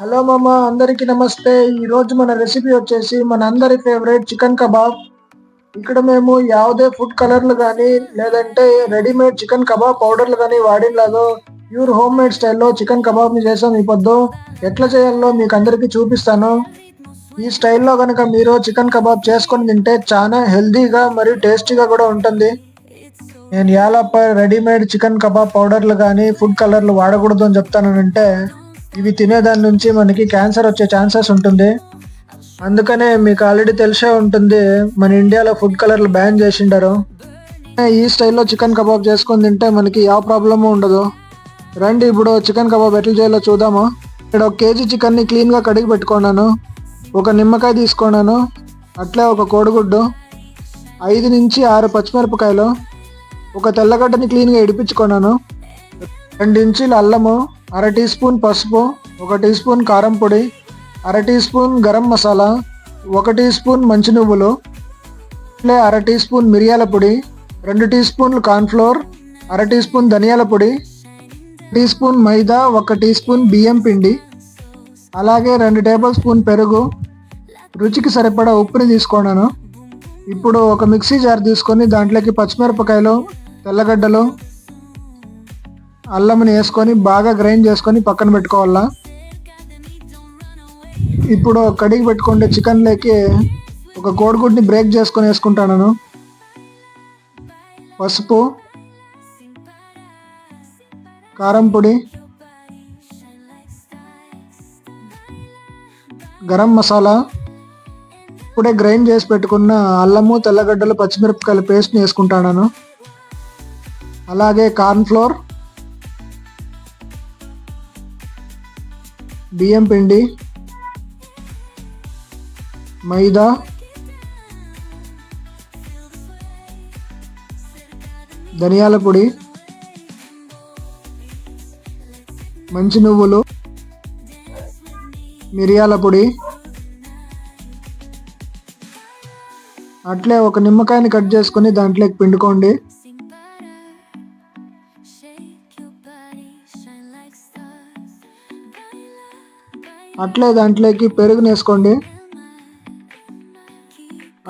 Hello మామ, అందరికీ నమస్తే. ఈరోజు మన రెసిపీ వచ్చేసి మన అందరి ఫేవరెట్ చికెన్ కబాబ్. ఇక్కడ మేము ಯಾವುದೇ ఫుడ్ కలర్లు కానీ లేదంటే రెడీమేడ్ చికెన్ కబాబ్ పౌడర్లు కానీ వాడినలాగో ప్యూర్ హోమ్ మేడ్ స్టైల్లో చికెన్ కబాబ్ని చేసాం. ఈ పొద్దు ఎట్లా చేయాలో మీకు అందరికీ చూపిస్తాను. ఈ స్టైల్లో కనుక మీరు చికెన్ కబాబ్ చేసుకొని తింటే చాలా హెల్తీగా మరియు టేస్టీగా కూడా ఉంటుంది. నేను యాలప్ప రెడీమేడ్ చికెన్ కబాబ్ పౌడర్లు కానీ ఫుడ్ కలర్లు వాడకూడదు అని చెప్తానంటే ఇవి తినేదాని నుంచి మనకి క్యాన్సర్ వచ్చే ఛాన్సెస్ ఉంటుంది. అందుకనే మీకు ఆల్రెడీ తెలిసే ఉంటుంది, మన ఇండియాలో ఫుడ్ కలర్లు బ్యాన్ చేసిండారు. ఈ స్టైల్లో చికెన్ కబాబ్ చేసుకొని తింటే మనకి ಯಾವ ప్రాబ్లము ఉండదు. రండి ఇప్పుడు చికెన్ కబాబ్ ఎట్లా చేయాలో చూద్దాము. ఇక్కడ 1 కేజీ చికెన్ని క్లీన్గా కడిగి పెట్టుకున్నాను. ఒక నిమ్మకాయ తీసుకున్నాను. అట్లే ఒక కోడిగుడ్డు, 5 నుంచి 6 పచ్చిమిరపకాయలు, ఒక తెల్లగడ్డని క్లీన్గా ఇడిపించుకున్నాను, 2 ఇంచీల అల్లము, 1/2 టీ స్పూన్ పసుపు, 1 టీ స్పూన్ కారం పొడి, 1/2 teaspoon garam masala, 1 teaspoon మంచి నువ్వులు, 1/2 టీ స్పూన్ మిరియాల పొడి, 2 టీ స్పూన్లు కార్న్ఫ్లోర్, 1/2 టీ స్పూన్ ధనియాల పొడి, 1 టీ స్పూన్ మైదా, 1 టీ స్పూన్ బియ్యం పిండి, అలాగే 2 టేబుల్ స్పూన్ పెరుగు, రుచికి సరిపడా ఉప్పుని తీసుకున్నాను. ఇప్పుడు ఒక మిక్సీ జార్ తీసుకొని దాంట్లోకి పచ్చిమిరపకాయలు, తెల్లగడ్డలు, అల్లంని వేసుకొని బాగా గ్రైండ్ చేసుకొని పక్కన పెట్టుకోవాలా. ఇప్పుడు కడిగి పెట్టుకుంటే చికెన్లోకి ఒక కోడిగుడ్ని బ్రేక్ చేసుకొని వేసుకుంటాను. పసుపు, కారం పొడి, గరం మసాలా, ఇప్పుడే గ్రైండ్ చేసి పెట్టుకున్న అల్లము, తెల్లగడ్డలు, పచ్చిమిరపకాయల పేస్ట్ని వేసుకుంటాను. అలాగే కార్న్ఫ్లోర్, బియ్యం పిండి, మైదా, ధనియాల పొడి, మంచి నువ్వులు, మిరియాల పొడి, అట్లే ఒక నిమ్మకాయని కట్ చేసుకొని దాంట్లోకి పిండుకోండి. అట్లే దాంట్లోకి పెరుగుని వేసుకోండి.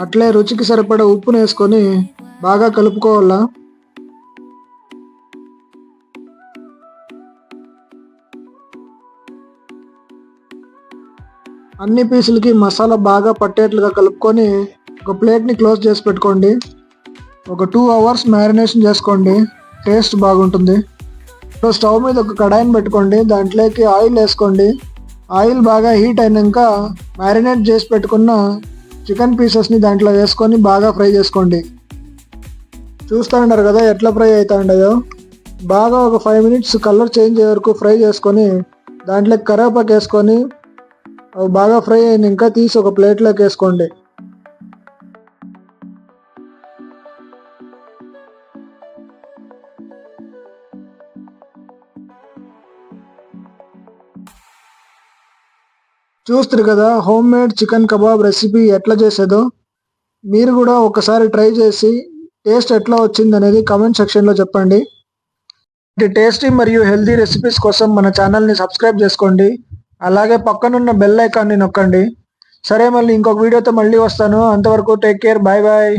అట్లే రుచికి సరిపడా ఉప్పుని వేసుకొని బాగా కలుపుకోవాలా. అన్ని పీసులకి మసాలా బాగా పట్టేట్లుగా కలుపుకొని ఒక ప్లేట్ని క్లోజ్ చేసి పెట్టుకోండి. ఒక 2 అవర్స్ మ్యారినేషన్ చేసుకోండి, టేస్ట్ బాగుంటుంది. ఇప్పుడు స్టవ్ మీద ఒక కడాయిని పెట్టుకోండి. దాంట్లోకి ఆయిల్ వేసుకోండి. ఆయిల్ బాగా హీట్ అయినాక మ్యారినేట్ చేసి పెట్టుకున్న చికెన్ పీసెస్ని దాంట్లో వేసుకొని బాగా ఫ్రై చేసుకోండి. చూస్తూ ఉన్నారు కదా ఎట్లా ఫ్రై అవుతా ఉండయో. బాగా ఒక 5 మినిట్స్ కలర్ చేంజ్ అయ్యే వరకు ఫ్రై చేసుకొని దాంట్లోకి కరివేపాకు వేసుకొని అవి బాగా ఫ్రై అయినాక తీసి ఒక ప్లేట్లోకి వేసుకోండి. చూస్తారు కదా home made chicken kebab recipe ఎట్లా చేసేదో. మీరు కూడా ఒకసారి ట్రై చేసి టేస్ట్ ఎట్లా వచ్చింది అనేది కామెంట్ సెక్షన్లో చెప్పండి. టేస్టీ మరియు హెల్తీ రెసిపీస్ కోసం మన ఛానల్ని సబ్స్క్రైబ్ చేసుకోండి. అలాగే పక్కనున్న బెల్ ఐకాన్ని నొక్కండి. సరే, మళ్ళీ ఇంకొక వీడియోతో మళ్ళీ వస్తాను. అంతవరకు టేక్ కేర్, బాయ్ బాయ్.